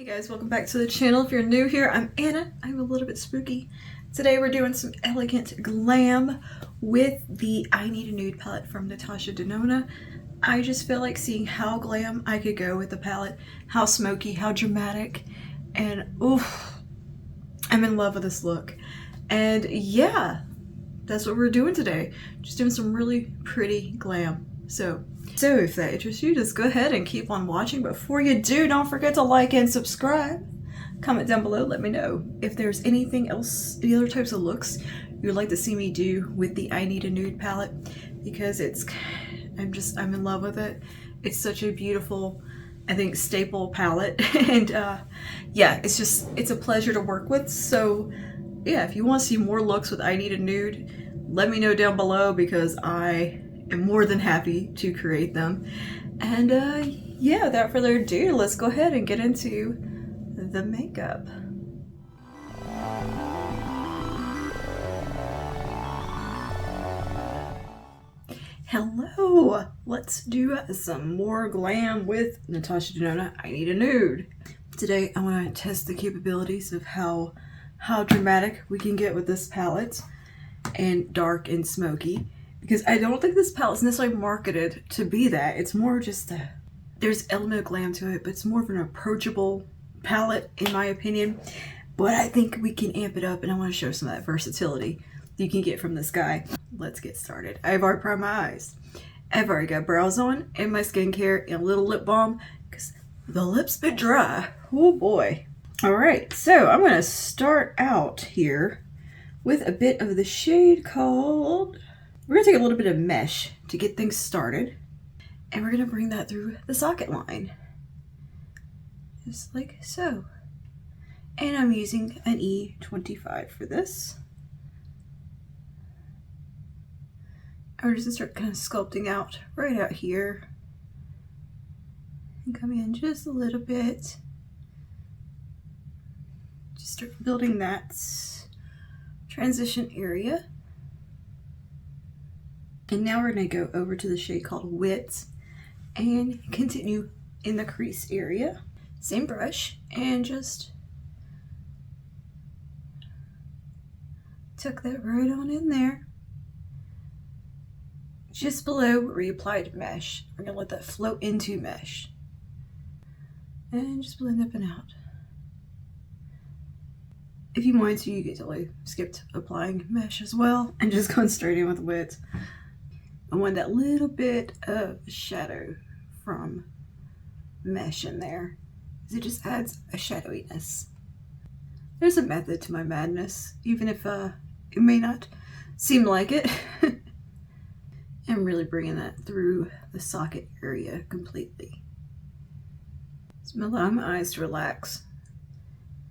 Hey guys, welcome back to the channel. If you're new here, I'm Anna. I'm a little bit spooky. Today we're doing some elegant glam with the I Need a Nude palette from Natasha Denona. I just feel like seeing how glam I could go with the palette, how smoky, how dramatic, and oof, I'm in love with this look. And yeah, that's what we're doing today. Just doing some really pretty glam. So if that interests you, just go ahead and keep on watching. Before you do, don't forget to like and subscribe. Comment down below, let me know if there's anything else, any other types of looks you'd like to see me do with the I Need a Nude palette, because I'm in love with it. It's such a beautiful, I think, staple palette. And yeah, it's a pleasure to work with. So yeah, if you want to see more looks with I Need a Nude, let me know down below, because I am more than happy to create them. And yeah, without further ado, let's go ahead and get into the makeup. Hello! Let's do some more glam with Natasha Denona, I Need a Nude. Today I want to test the capabilities of how dramatic we can get with this palette, and dark and smoky. Because I don't think this palette is necessarily marketed to be that. It's more just there's element of glam to it, but it's more of an approachable palette in my opinion. But I think we can amp it up, and I want to show some of that versatility you can get from this guy. Let's get started. I've already primed my eyes. I've already got brows on, and my skincare, and a little lip balm, because the lips bit dry. Oh boy. Alright, so I'm going to start out here with a bit of the shade called... We're going to take a little bit of mesh to get things started, and we're going to bring that through the socket line, just like so. And I'm using an E25 for this. And we're just going to start kind of sculpting out right out here, and come in just a little bit. Just start building that transition area. And now we're going to go over to the shade called Wit and continue in the crease area. Same brush, and just tuck that right on in there. Just below where you applied mesh. We're going to let that float into mesh. And just blend up and out. If you wanted to, you could totally skipped applying mesh as well and just going straight in with Wit. I want that little bit of shadow from mesh in there, because it just adds a shadowiness. There's a method to my madness, even if it may not seem like it. I'm really bringing that through the socket area completely. So I'm allowing my eyes to relax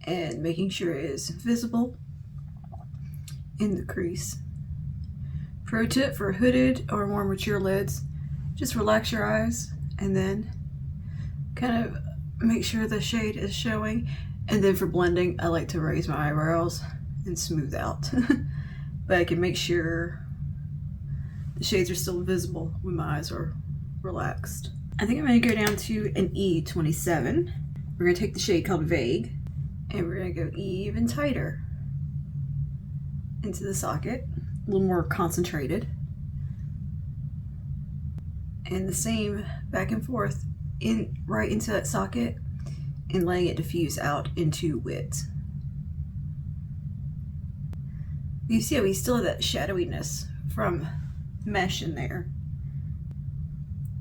and making sure it is visible in the crease. Pro tip for hooded or more mature lids, just relax your eyes and then kind of make sure the shade is showing. And then for blending, I like to raise my eyebrows and smooth out. But I can make sure the shades are still visible when my eyes are relaxed. I think I'm going to go down to an E27. We're going to take the shade called Vague, and we're going to go even tighter into the socket. A little more concentrated, and the same back and forth right into that socket, and letting it diffuse out into Wit. You see how we still have that shadowiness from mesh in there.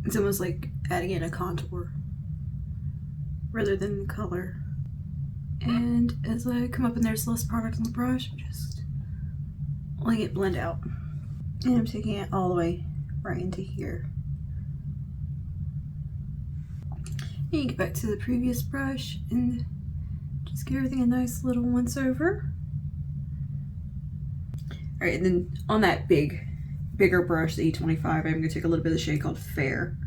It's almost like adding in a contour rather than color. And as I come up and there's less product on the brush, I'm just letting it blend out. And I'm taking it all the way right into here. And you get back to the previous brush and just give everything a nice little once over. Alright, and then on that bigger brush, the E25, I'm going to take a little bit of the shade called Fair.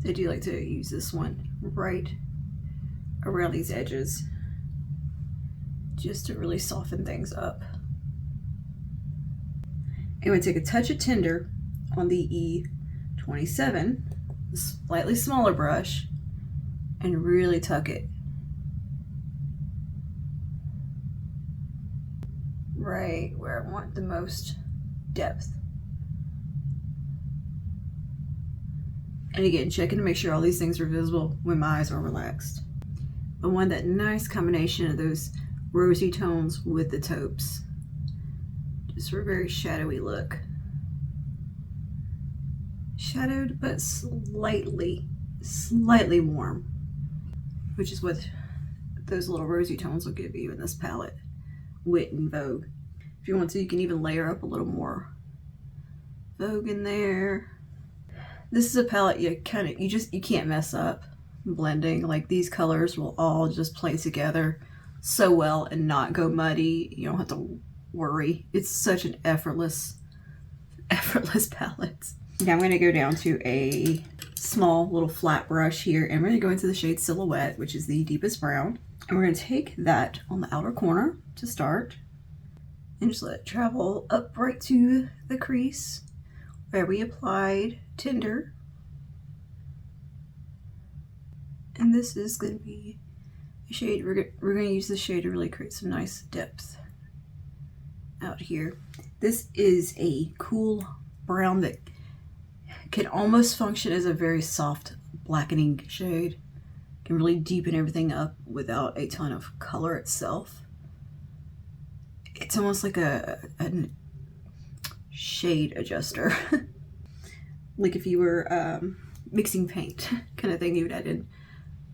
I do like to use this one right around these edges, just to really soften things up. I'm going to take a touch of Tender on the E27, a slightly smaller brush, and really tuck it right where I want the most depth. And again, checking to make sure all these things are visible when my eyes are relaxed. I want that nice combination of those rosy tones with the taupes. Just for a very shadowy look. Shadowed, but slightly warm, which is what those little rosy tones will give you in this palette. Wit and Vogue. If you want to, you can even layer up a little more Vogue in there. This is a palette you can't mess up blending. Like, these colors will all just play together so well and not go muddy. You don't have to worry. It's such an effortless palette. Now I'm going to go down to a small little flat brush here, and we're going to go into the shade Silhouette, which is the deepest brown. And we're going to take that on the outer corner to start and just let it travel up right to the crease where we applied Tinder. And this is going to be a shade, we're going to use this shade to really create some nice depth out here. This is a cool brown that can almost function as a very soft blackening shade. Can really deepen everything up without a ton of color itself. It's almost like a shade adjuster. Like if you were mixing paint kind of thing, you would add in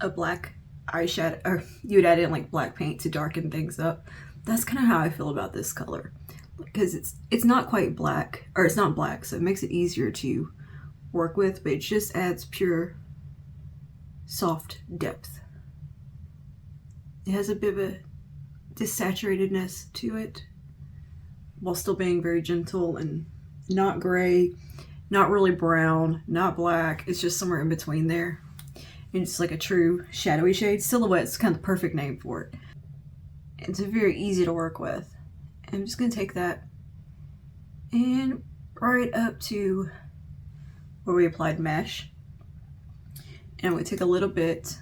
a black eyeshadow, or you would add in like black paint to darken things up. That's kind of how I feel about this color, because it's not quite black, or it's not black, so it makes it easier to work with, but it just adds pure soft depth. It has a bit of a desaturatedness to it while still being very gentle and not gray, not really brown, not black. It's just somewhere in between there. And it's like a true shadowy shade. Silhouette's kind of the perfect name for it. It's very easy to work with. I'm just going to take that and right up to where we applied mesh. And I'm going to take a little bit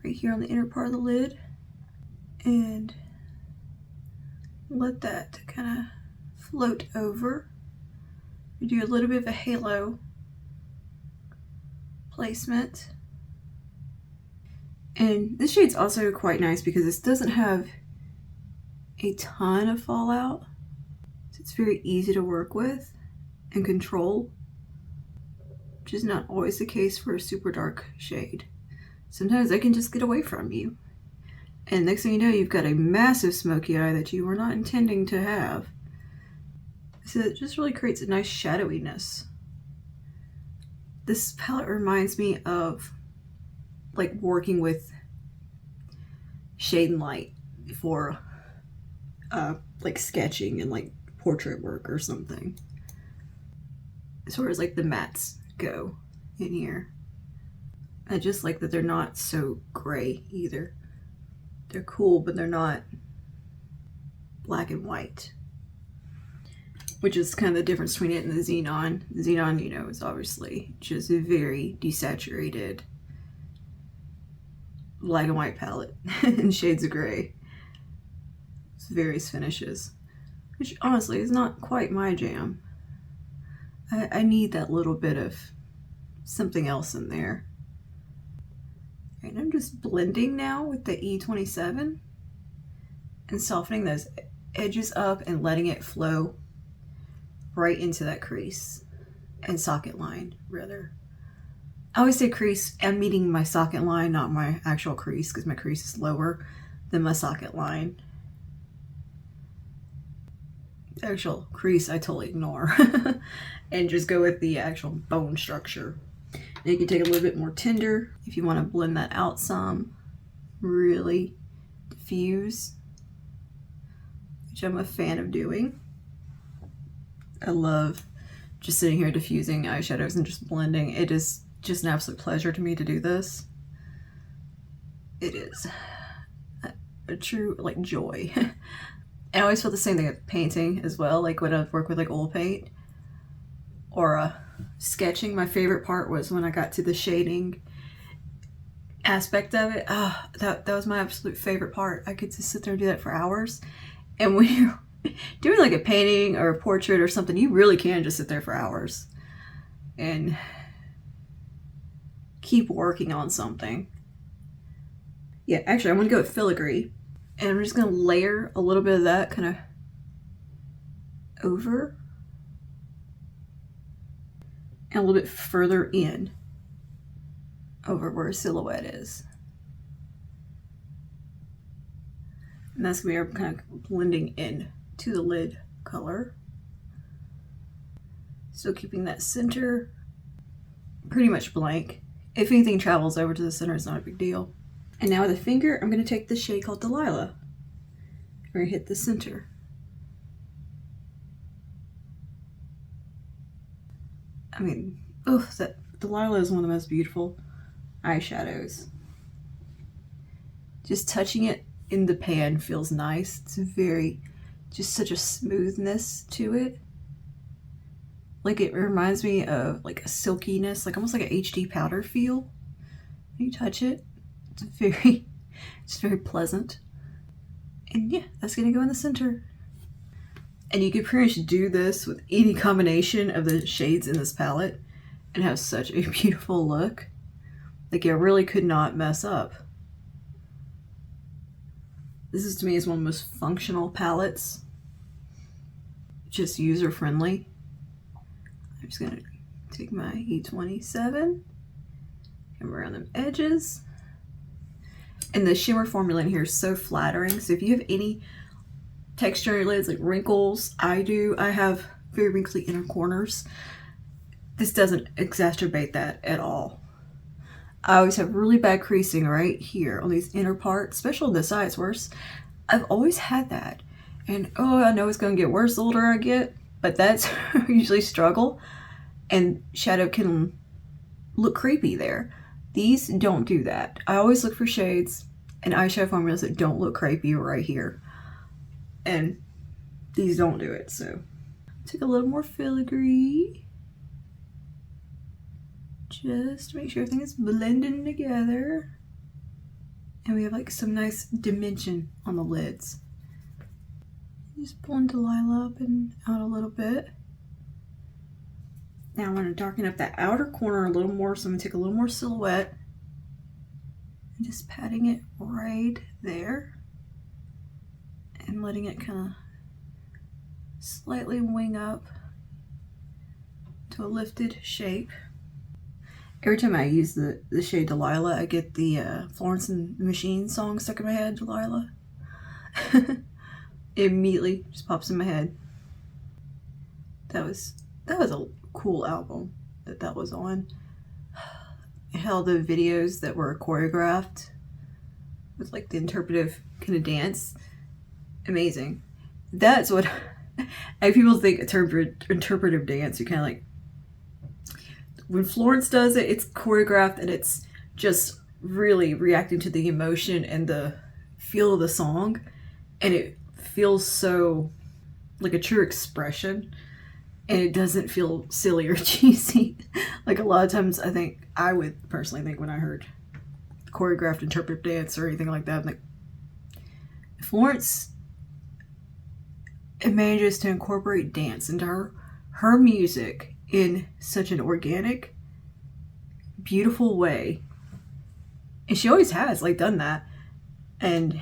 right here on the inner part of the lid and let that kind of float over. We do a little bit of a halo placement. And this shade's also quite nice because this doesn't have a ton of fallout. So it's very easy to work with and control, which is not always the case for a super dark shade. Sometimes they can just get away from you. And next thing you know, you've got a massive smoky eye that you were not intending to have. So it just really creates a nice shadowiness. This palette reminds me of like working with shade and light for like sketching and like portrait work or something. As far as like the mattes go in here. I just like that they're not so gray either. They're cool, but they're not black and white. Which is kind of the difference between it and the Xenon. Xenon, you know, is obviously just a very desaturated black and white palette in shades of gray. It's various finishes. Which honestly is not quite my jam. I need that little bit of something else in there. And I'm just blending now with the E27 and softening those edges up and letting it flow right into that crease and socket line, rather. I always say crease, I'm meeting my socket line, not my actual crease, because my crease is lower than my socket line. The actual crease I totally ignore and just go with the actual bone structure. And you can take a little bit more Tinder if you want to blend that out some, really diffuse, which I'm a fan of doing. I love just sitting here diffusing eyeshadows and just blending. It is just an absolute pleasure to me to do this. It is a true like joy. I always feel the same thing with painting as well, like when I work with like oil paint or sketching. My favorite part was when I got to the shading aspect of it. That was my absolute favorite part. I could just sit there and do that for hours, And when you're doing like a painting or a portrait or something, you really can just sit there for hours and keep working on something. Yeah, actually, I'm going to go with filigree. And I'm just going to layer a little bit of that kind of over and a little bit further in over where a silhouette is. And that's going to be our kind of blending in to the lid color. Still keeping that center pretty much blank. If anything travels over to the center, it's not a big deal. And now with a finger, I'm going to take the shade called Delilah. We're going to hit the center. I mean, oh, that Delilah is one of the most beautiful eyeshadows. Just touching it in the pan feels nice. It's very, just such a smoothness to it. Like it reminds me of like a silkiness, like almost like an HD powder feel. When you touch it, it's very pleasant. And yeah, that's gonna go in the center. And you could pretty much do this with any combination of the shades in this palette and have such a beautiful look. Like you really could not mess up. This is to me is one of the most functional palettes. Just user friendly. I'm just gonna take my E27, come around them edges. And the shimmer formula in here is so flattering. So if you have any texture on your lids, like wrinkles, I do. I have very wrinkly inner corners. This doesn't exacerbate that at all. I always have really bad creasing right here on these inner parts, especially on the sides worse. I've always had that. And oh, I know it's gonna get worse the older I get, but that's usually struggle. And shadow can look creepy there. These don't do that. I always look for shades and eyeshadow formulas that don't look creepy right here. And these don't do it, so. Take a little more filigree. Just to make sure everything is blending together. And we have like some nice dimension on the lids. Just pulling Delilah up and out a little bit. Now I'm going to darken up that outer corner a little more, so I'm going to take a little more silhouette and just patting it right there and letting it kind of slightly wing up to a lifted shape. Every time I use the shade Delilah, I get the Florence and the Machine song stuck in my head, Delilah. It immediately just pops in my head. That was a cool album that was on. How the videos that were choreographed with like the interpretive kind of dance, amazing. That's what people think interpretive dance. You kind of like, when Florence does it, it's choreographed and it's just really reacting to the emotion and the feel of the song, and it feels so like a true expression. And it doesn't feel silly or cheesy. Like a lot of times I would personally think when I heard choreographed interpretive dance or anything like that, I'm like, Florence, it manages to incorporate dance into her music in such an organic, beautiful way. And she always has like done that. And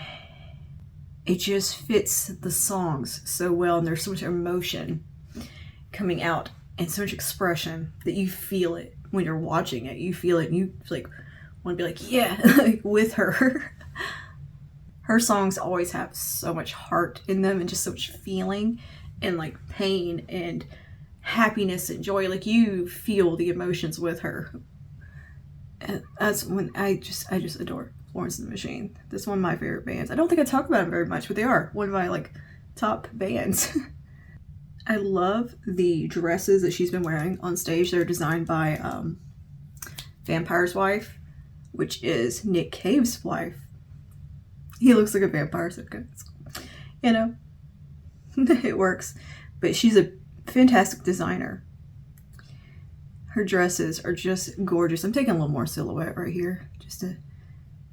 it just fits the songs so well, and there's so much emotion coming out and so much expression that you feel it when you're watching it. You feel it and you like want to be like, yeah, like with her. Her songs always have so much heart in them and just so much feeling and like pain and happiness and joy. Like you feel the emotions with her. And that's when I just adore Florence and the Machine. This is one of my favorite bands. I don't think I talk about them very much, but they are one of my like top bands. I love the dresses that she's been wearing on stage. They're designed by Vampire's Wife, which is Nick Cave's wife. He looks like a vampire, so good. You know, it works. But she's a fantastic designer. Her dresses are just gorgeous. I'm taking a little more silhouette right here, just to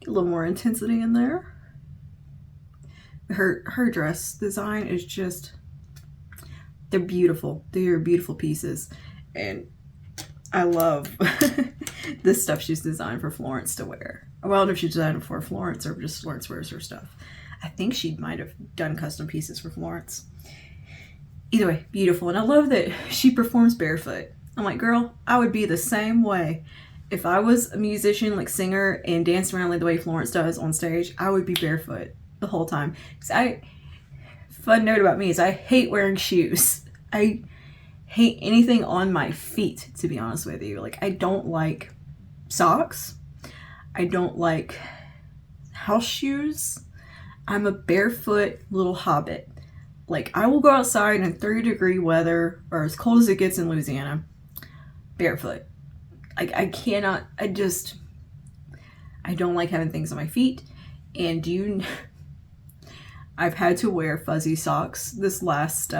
get a little more intensity in there. her dress design is just, they're beautiful. They are beautiful pieces. And I love the stuff she's designed for Florence to wear. Well, I don't know if she designed it for Florence or just Florence wears her stuff. I think she might have done custom pieces for Florence. Either way, beautiful. And I love that she performs barefoot. I'm like, girl, I would be the same way. If I was a musician, like singer, and danced around like the way Florence does on stage, I would be barefoot the whole time. Fun note about me is I hate wearing shoes. I hate anything on my feet, to be honest with you. Like, I don't like socks. I don't like house shoes. I'm a barefoot little hobbit. Like, I will go outside in 30-degree weather, or as cold as it gets in Louisiana, barefoot. I cannot, I don't like having things on my feet. And I've had to wear fuzzy socks this last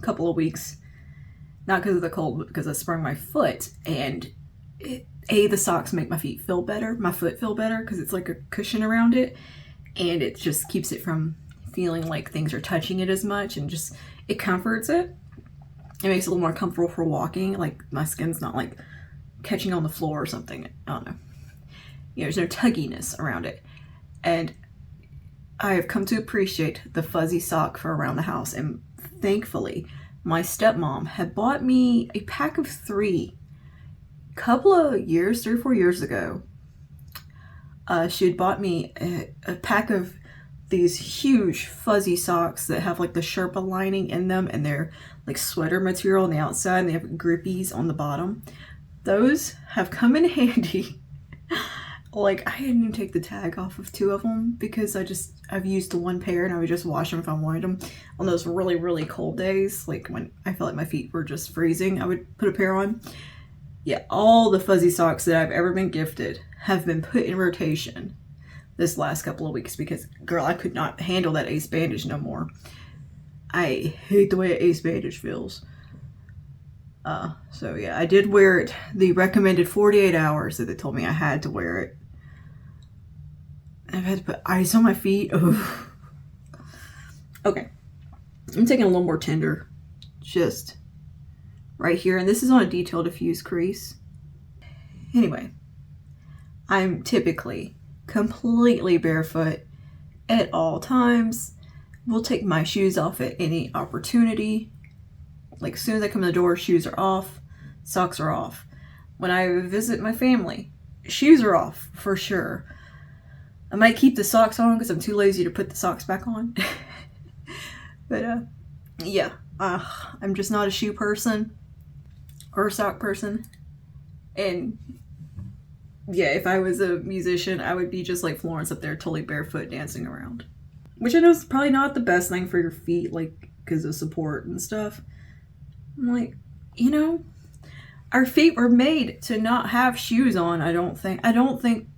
couple of weeks. Not because of the cold, but because I sprung my foot. And the socks make my foot feel better, because it's like a cushion around it. And it just keeps it from feeling like things are touching it as much, and just, it comforts it. It makes it a little more comfortable for walking. Like, my skin's not like catching on the floor or something. I don't know. There's no tugginess around it. And I have come to appreciate the fuzzy sock for around the house. And thankfully, my stepmom had bought me a pack of 3 couple of years, 3 or 4 years ago. She had bought me a pack of these huge fuzzy socks that have like the Sherpa lining in them, and they're like sweater material on the outside, and they have grippies on the bottom. Those have come in handy. Like, I didn't even take the tag off of 2 of them because I've used the 1 pair, and I would just wash them if I wanted them. On those really, really cold days, like when I felt like my feet were just freezing, I would put a pair on. Yeah, all the fuzzy socks that I've ever been gifted have been put in rotation this last couple of weeks because, girl, I could not handle that ace bandage no more. I hate the way an ace bandage feels. So yeah, I did wear it the recommended 48 hours that they told me I had to wear it. I've had to put ice on my feet. Ugh. Okay, I'm taking a little more tender, just right here, and this is on a detail diffuse crease. Anyway, I'm typically completely barefoot at all times. Will take my shoes off at any opportunity. Like, as soon as I come in the door, shoes are off, socks are off. When I visit my family, shoes are off for sure. I might keep the socks on because I'm too lazy to put the socks back on. But yeah, I'm just not a shoe person or a sock person. And yeah, if I was a musician, I would be just like Florence up there, totally barefoot dancing around. Which I know is probably not the best thing for your feet, like, because of support and stuff. I'm like, our feet were made to not have shoes on, I don't think. I don't think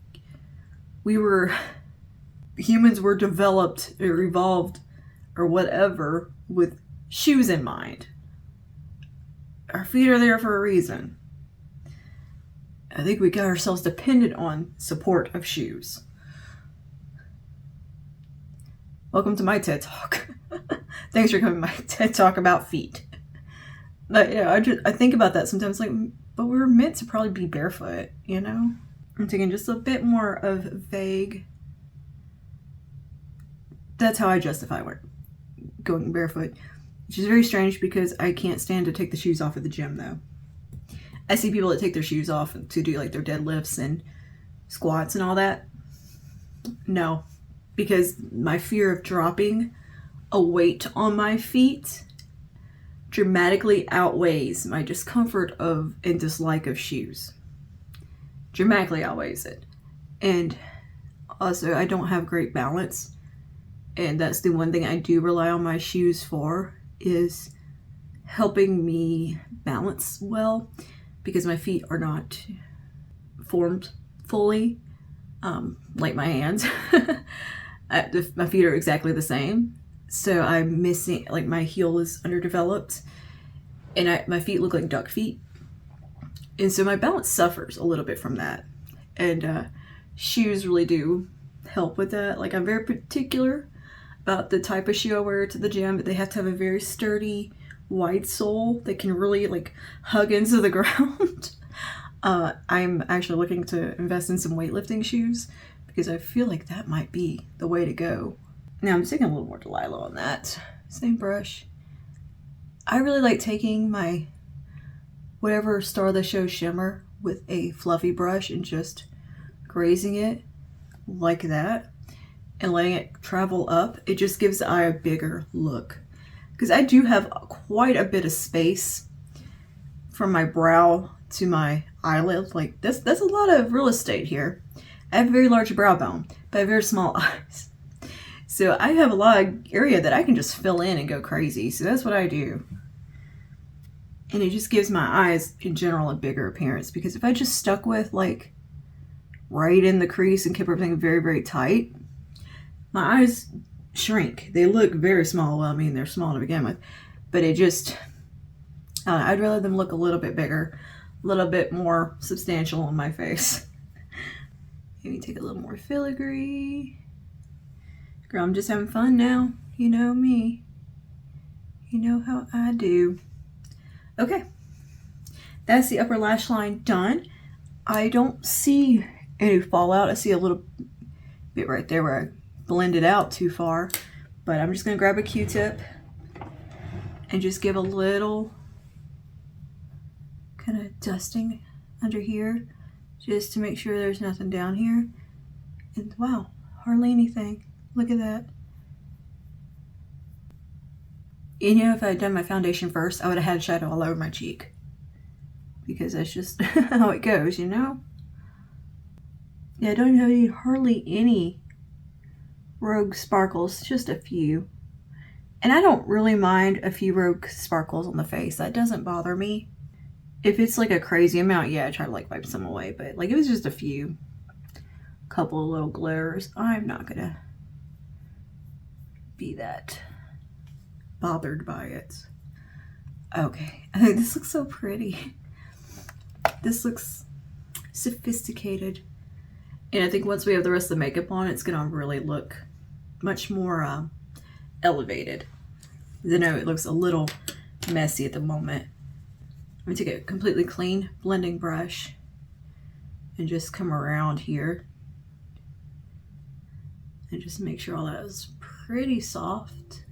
humans were developed or evolved or whatever with shoes in mind. Our feet are there for a reason. I think we got ourselves dependent on support of shoes. Welcome to my TED Talk. Thanks for coming to my TED Talk about feet. But yeah, I think about that sometimes, like, but we were meant to probably be barefoot, I'm taking just a bit more of vague. That's how I justify going barefoot, which is very strange because I can't stand to take the shoes off at the gym, though. I see people that take their shoes off to do like their deadlifts and squats and all that. No, because my fear of dropping a weight on my feet dramatically outweighs my discomfort of and dislike of shoes. Dramatically outweighs it. And also, I don't have great balance. And that's the one thing I do rely on my shoes for, is helping me balance well, because my feet are not formed fully, like my hands. My feet are exactly the same. So I'm missing, like, my heel is underdeveloped, and my feet look like duck feet. And so my balance suffers a little bit from that. And shoes really do help with that. Like, I'm very particular about the type of shoe I wear to the gym, but they have to have a very sturdy, wide sole that can really like hug into the ground. I'm actually looking to invest in some weightlifting shoes because I feel like that might be the way to go. Now I'm taking a little more Delilah on that. Same brush. I really like taking my whatever Star of the Show shimmer with a fluffy brush and just grazing it like that and letting it travel up. It just gives the eye a bigger look. Because I do have quite a bit of space from my brow to my eyelid. Like that's a lot of real estate here. I have a very large brow bone, but I have very small eyes. So I have a lot of area that I can just fill in and go crazy. So that's what I do. And it just gives my eyes in general a bigger appearance, because if I just stuck with like right in the crease and kept everything very, very tight, my eyes shrink. They look very small. Well, I mean, they're small to begin with, but it just, I'd rather them look a little bit bigger, a little bit more substantial on my face. Maybe take a little more filigree. Girl, I'm just having fun now. You know me. You know how I do. Okay, that's the upper lash line done. I don't see any fallout. I see a little bit right there where I blended out too far, but I'm just gonna grab a Q-tip and just give a little kind of dusting under here just to make sure there's nothing down here. And wow, hardly anything. Look at that. You know, if I had done my foundation first, I would have had shadow all over my cheek. Because that's just how it goes, you know? Yeah, I don't have hardly any rogue sparkles, just a few. And I don't really mind a few rogue sparkles on the face. That doesn't bother me. If it's like a crazy amount, yeah, I try to like wipe some away. But like it was just a few. Couple of little glares. I'm not gonna be that bothered by it. Okay, I think this looks so pretty. This looks sophisticated. And I think once we have the rest of the makeup on, it's gonna really look much more elevated. I know it looks a little messy at the moment. I'm gonna take a completely clean blending brush and just come around here and just make sure all that is pretty soft.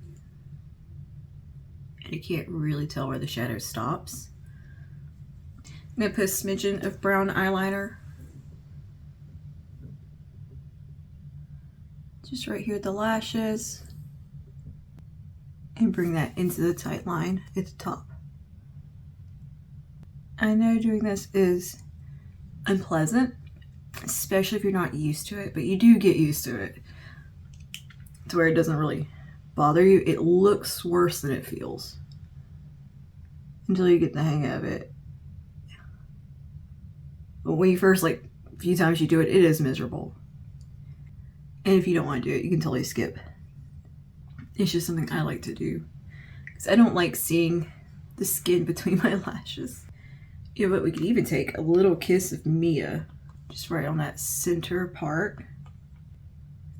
And you can't really tell where the shadow stops. I'm gonna put a smidgen of brown eyeliner just right here at the lashes and bring that into the tight line at the top. I know doing this is unpleasant, especially if you're not used to it, but you do get used to it to where it doesn't really bother you. It looks worse than it feels until you get the hang of it. But when you first, like, a few times you do it, it is miserable. And if you don't want to do it, you can totally skip. It's just something I like to do because I don't like seeing the skin between my lashes. You know, but we could even take a little kiss of Mia just right on that center part.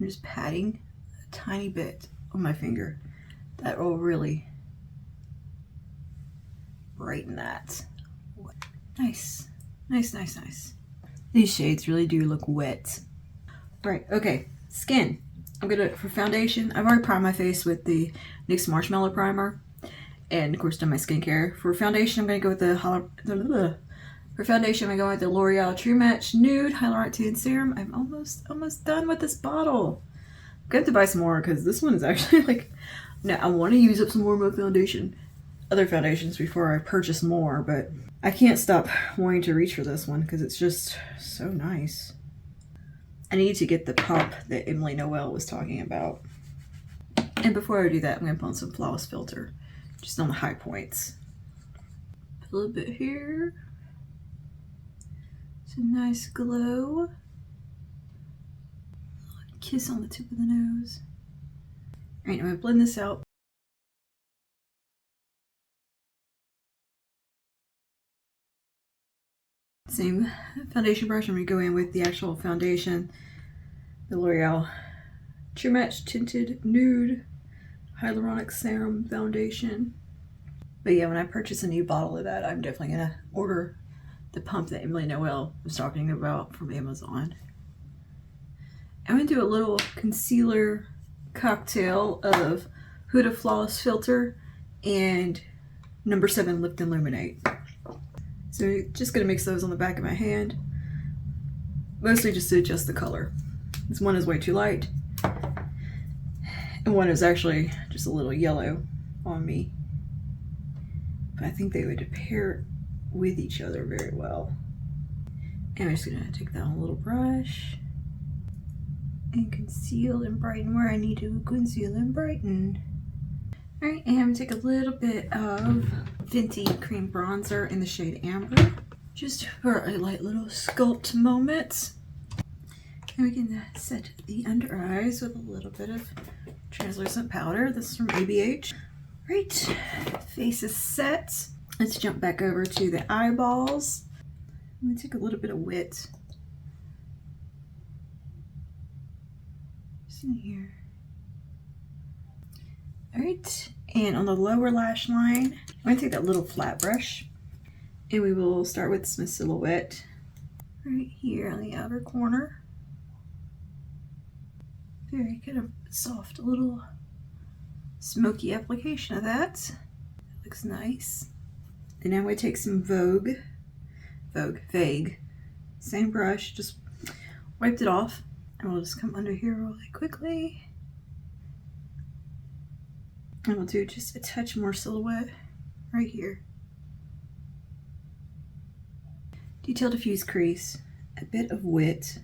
I'm just patting a tiny bit on my finger. That will really brighten that. Nice. Nice, nice, nice. These shades really do look wet. Right, okay, skin. I'm gonna, for foundation, I've already primed my face with the NYX Marshmallow Primer. And of course done my skincare. For foundation, I'm gonna go with the L'Oreal True Match Nude Hyaluronic Serum. I'm almost done with this bottle. I'm gonna have to buy some more because this one is actually like, no, I want to use up some more of my other foundations before I purchase more, but I can't stop wanting to reach for this one because it's just so nice. I need to get the pop that Emily Noel was talking about. And before I do that, I'm gonna put on some Flawless Filter, just on the high points. A little bit here. It's a nice glow. Kiss on the tip of the nose. All right, I'm gonna blend this out. Same foundation brush. I'm gonna go in with the actual foundation, the L'Oreal True Match Tinted Nude Hyaluronic Serum Foundation. But yeah, when I purchase a new bottle of that, I'm definitely gonna order the pump that Emily Noel was talking about from Amazon. I'm gonna do a little concealer cocktail of Huda Flawless Filter and No. 7 Lift Illuminate. So just gonna mix those on the back of my hand, mostly just to adjust the color. This one is way too light, and one is actually just a little yellow on me. But I think they would pair with each other very well. And I'm just gonna take that on a little brush and conceal and brighten where I need to conceal and brighten. Alright, and I'm gonna take a little bit of Fenty Cream Bronzer in the shade Amber, just for a light little sculpt moment. And we can set the under eyes with a little bit of translucent powder. This is from ABH. Right, face is set. Let's jump back over to the eyeballs. I'm gonna take a little bit of wit just in here. All right, and on the lower lash line, I'm gonna take that little flat brush, and we will start with some silhouette right here on the outer corner. Very kind of soft little smoky application of that. That looks nice. And now we take some Vague. Same brush, just wiped it off. And we'll just come under here really quickly. And we'll do just a touch more silhouette right here. Detail diffuse crease, a bit of wit.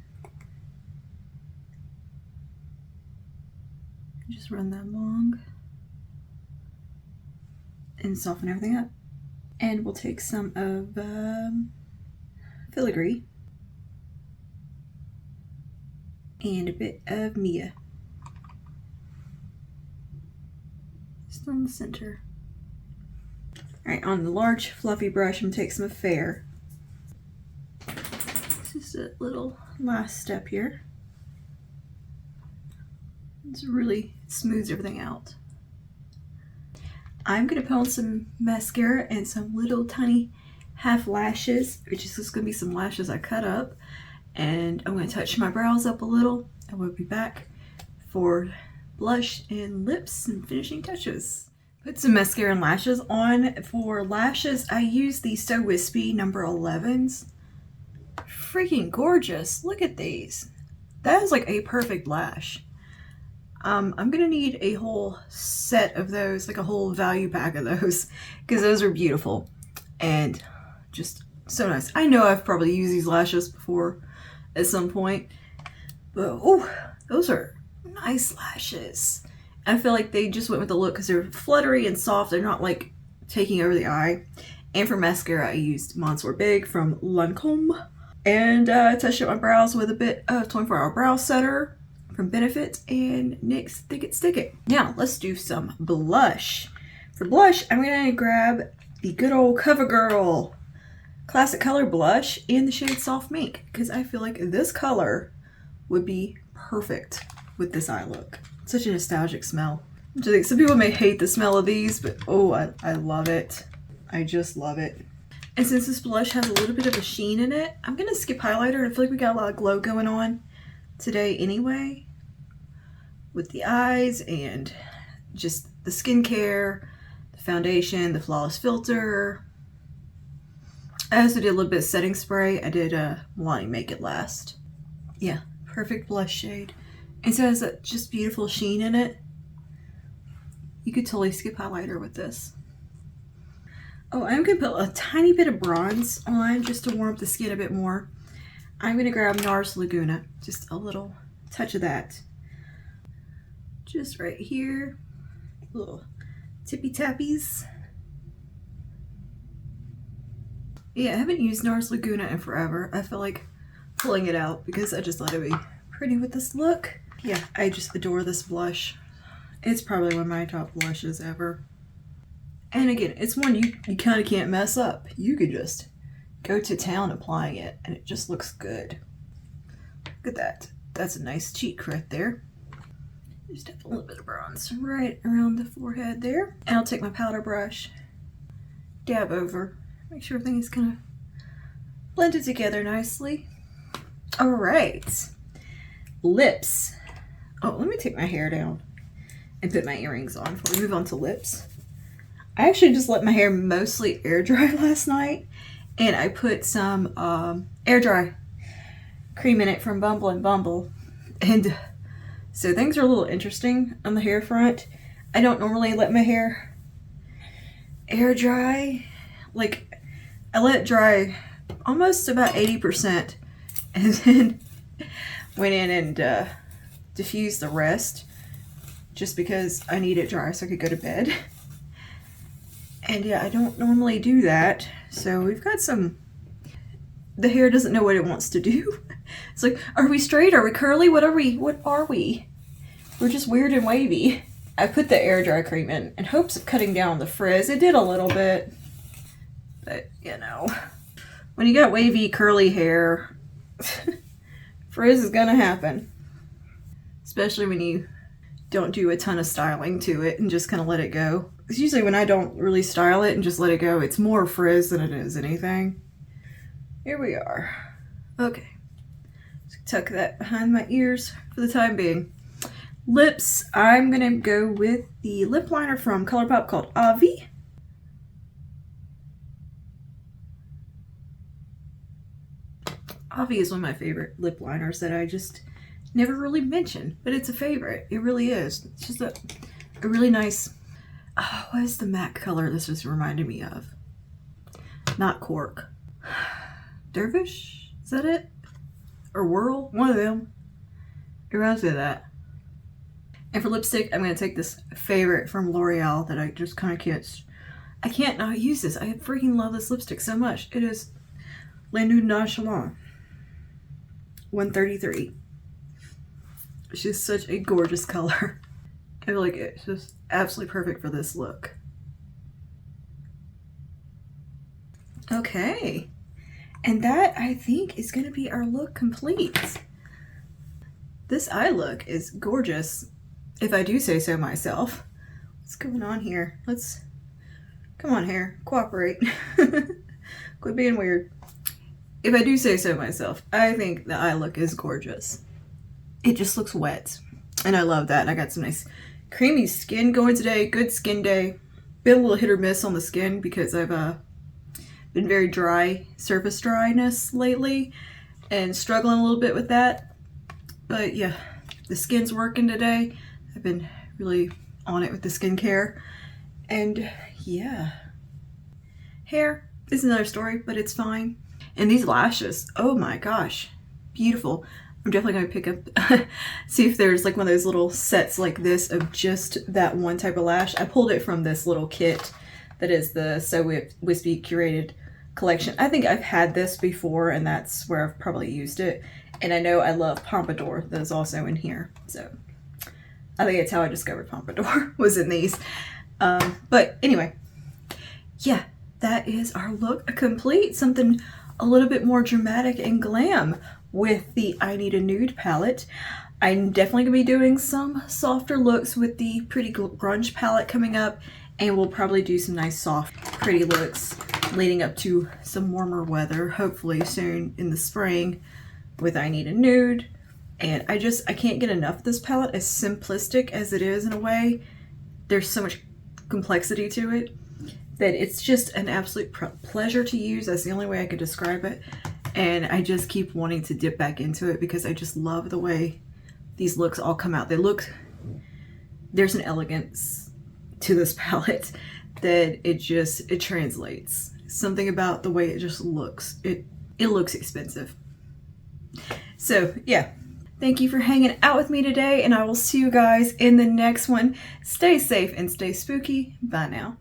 Just run that along and soften everything up. And we'll take some of filigree and a bit of Mia. Just on the center. Alright, on the large fluffy brush, I'm going to take some of Fair. This is a little last step here. This really smooths everything out. I'm going to put on some mascara and some little tiny half lashes, which is just going to be some lashes I cut up. And I'm going to touch my brows up a little, and we'll be back for blush and lips and finishing touches. Put some mascara and lashes on. For lashes, I use the So Wispy No. 11s. Freaking gorgeous. Look at these. That is like a perfect lash. I'm gonna need a whole set of those, like a whole value pack of those, because those are beautiful and just so nice. I know I've probably used these lashes before at some point, but oh, those are nice lashes. I feel like they just went with the look because they're fluttery and soft. They're not like taking over the eye. And for mascara, I used Monsieur Big from Lancome, and touched up my brows with a bit of 24-hour brow setter from Benefit and NYX Thick It Stick It. Now let's do some blush. For blush, I'm gonna grab the good old CoverGirl Classic Color Blush in the shade Soft Mink, because I feel like this color would be perfect with this eye look. Such a nostalgic smell. I think some people may hate the smell of these, but oh, I love it. I just love it. And since this blush has a little bit of a sheen in it, I'm gonna skip highlighter. I feel like we got a lot of glow going on today anyway, with the eyes and just the skincare, the foundation, the flawless filter. I also did a little bit of setting spray. I did Milani Make It Last. Yeah, perfect blush shade. And so it has that just beautiful sheen in it. You could totally skip highlighter with this. Oh, I'm gonna put a tiny bit of bronze on just to warm up the skin a bit more. I'm gonna grab NARS Laguna, just a little touch of that. Just right here, little tippy tappies. Yeah, I haven't used NARS Laguna in forever. I feel like pulling it out because I just thought it would be pretty with this look. Yeah, I just adore this blush. It's probably one of my top blushes ever. And again, it's one you kind of can't mess up. You could just go to town applying it and it just looks good. Look at that. That's a nice cheek right there. Just have a little bit of bronze right around the forehead there. And I'll take my powder brush, dab over, make sure everything is kind of blended together nicely. All right, lips. Oh, let me take my hair down and put my earrings on before we move on to lips. I actually just let my hair mostly air dry last night, and I put some air dry cream in it from Bumble and Bumble. And so things are a little interesting on the hair front. I don't normally let my hair air dry. Like, I let it dry almost about 80% and then went in and diffused the rest just because I need it dry so I could go to bed. And yeah, I don't normally do that. So we've got some, the hair doesn't know what it wants to do. It's like, are we straight? Are we curly? What are we? We're just weird and wavy. I put the air dry cream in hopes of cutting down the frizz. It did a little bit, but you know, when you got wavy, curly hair, frizz is gonna happen. Especially when you don't do a ton of styling to it and just kind of let it go. Because usually when I don't really style it and just let it go, it's more frizz than it is anything. Here we are. Okay. Just tuck that behind my ears for the time being. Lips, I'm gonna go with the lip liner from ColourPop called Avi. Avi is one of my favorite lip liners that I just never really mention, but it's a favorite. It really is. It's just a really nice, what is the MAC color this was reminding me of? Not Cork. Dervish? Is that it? Or Whirl? One of them. It reminds me of that. And for lipstick, I'm going to take this favorite from L'Oreal that I just kind of can't not use this. I freaking love this lipstick so much. It is Le Nude Nonchalant 133. It's just such a gorgeous color. I feel like it's just absolutely perfect for this look. Okay. And that, I think, is going to be our look complete. This eye look is gorgeous, if I do say so myself. What's going on here? Come on, hair, cooperate. Quit being weird. If I do say so myself, I think the eye look is gorgeous. It just looks wet, and I love that. And I got some nice creamy skin going today. Good skin day. Been a little hit or miss on the skin because I've been very dry, surface dryness lately, and struggling a little bit with that. But yeah, the skin's working today. I've been really on it with the skincare. And yeah, hair is another story, but it's fine. And these lashes, oh my gosh, beautiful. I'm definitely going to pick up, see if there's like one of those little sets like this of just that one type of lash. I pulled it from this little kit that is the So Wispy curated collection. I think I've had this before, and that's where I've probably used it. And I know I love Pompadour, that is also in here. So I think that's how I discovered Pompadour, was in these. But anyway, yeah, that is our look complete. Something a little bit more dramatic and glam with the I Need a Nude palette. I'm definitely gonna be doing some softer looks with the Pretty Grunge palette coming up, and we'll probably do some nice soft pretty looks leading up to some warmer weather, hopefully soon in the spring, with I Need a Nude. And I can't get enough of this palette, as simplistic as it is in a way. There's so much complexity to it that it's just an absolute pleasure to use. That's the only way I could describe it. And I just keep wanting to dip back into it because I just love the way these looks all come out. There's an elegance to this palette that it translates. Something about the way it just looks. It looks expensive. So yeah, thank you for hanging out with me today, and I will see you guys in the next one. Stay safe and stay spooky. Bye now.